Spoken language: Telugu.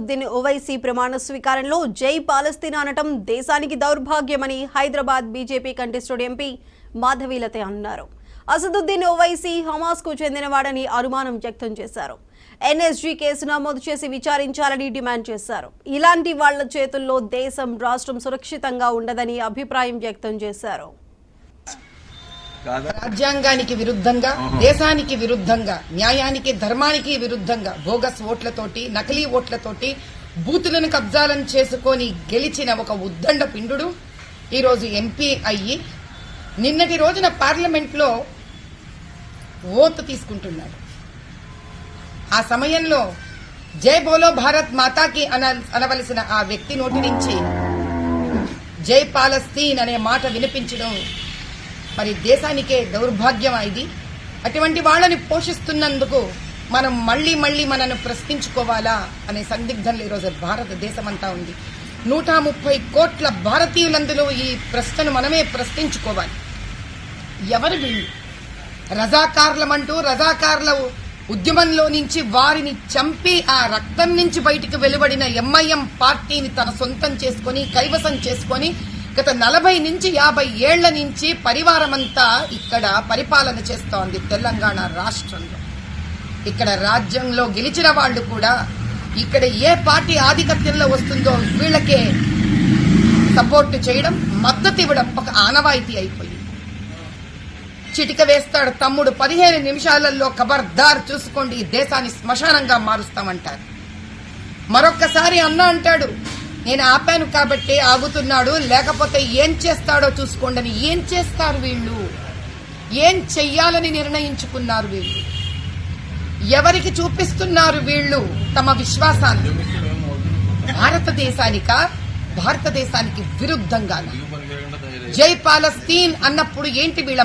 అసదుద్దీన్ ఓవైసీ ప్రమాణ స్వీకారంలో జై పాలస్తీన్ అనటం దేశానికి దౌర్భాగ్యమని Hyderabad BJP contested MP Madhavi Latha అన్నారు. అసదుద్దీన్ ఓవైసీ హమాస్కు చెందినవాడని అనుమానం వ్యక్తం చేశారు. ఎన్ఎస్జీ కేసు నమోదు చేసి విచారించాలని డిమాండ్ చేశారు. ఇలాంటి వాళ్ల చేతుల్లో దేశం రాష్ట్రం సురక్షితంగా ఉండదని అభిప్రాయం వ్యక్తం చేశారు. రాజ్యాంగానికి విరుద్ధంగా, దేశానికి విరుద్ధంగా, న్యాయానికి ధర్మానికి విరుద్ధంగా బోగస్ ఓట్లతోటి, నకిలీ ఓట్లతోటి బూతులను కబ్జాలను చేసుకొని గెలిచిన ఒక ఉద్దండ పిండు ఈరోజు ఎంపీ అయ్యి నిన్నటి రోజున పార్లమెంట్ లో ఓటు తీసుకుంటున్నాడు. ఆ సమయంలో జై బోలో భారత్ మాతాకి అనవలసిన ఆ వ్యక్తి నోటి నుంచి జై పాలస్తీన్ అనే మాట వినిపించడం మరి దేశానికే దౌర్భాగ్యం. ఇది అటువంటి వాళ్ళని పోషిస్తున్నందుకు మనం మళ్లీ మనను ప్రశ్నించుకోవాలా అనే సందిగ్ధంలో ఈరోజు భారతదేశమంతా ఉంది. 130 కోట్ల భారతీయులందులో ఈ ప్రశ్నను మనమే ప్రశ్నించుకోవాలి. ఎవరు వీళ్ళు? రజాకార్లమంటూ రజాకార్ల ఉద్యమంలో నుంచి వారిని చంపి ఆ రక్తం నుంచి బయటికి వెలువడిన ఎంఐఎం పార్టీని తన సొంతం చేసుకుని కైవసం చేసుకుని గత 40 నుంచి 50 ఏళ్ల నుంచి పరివారమంతా ఇక్కడ పరిపాలన చేస్తోంది తెలంగాణ రాష్ట్రంలో. ఇక్కడ రాజ్యంలో గెలిచిన వాళ్లు కూడా ఇక్కడ ఏ పార్టీ ఆధిపత్యంలో వస్తుందో వీళ్లకే సపోర్ట్ చేయడం, మద్దతు ఇవ్వడం ఒక ఆనవాయితీ అయిపోయింది. చిటిక వేస్తాడు తమ్ముడు 15 నిమిషాలలో ఖబర్దార్ చూసుకోండి, ఈ దేశాన్ని శ్మశానంగా మారుస్తామంటారు. మరొక్కసారి అన్న అంటాడు, నేను ఆపాను కాబట్టి ఆగుతున్నాడు, లేకపోతే ఏం చేస్తాడో చూసుకోండి. ఏం చేస్తారు వీళ్ళు? ఏం చెయ్యాలని నిర్ణయించుకున్నారు వీళ్ళు? ఎవరికి చూపిస్తున్నారు వీళ్ళు తమ విశ్వాసాన్ని? భారతదేశానికి విరుద్ధంగా జై పాలస్తీన్ అన్నప్పుడు ఏంటి వీళ్ళ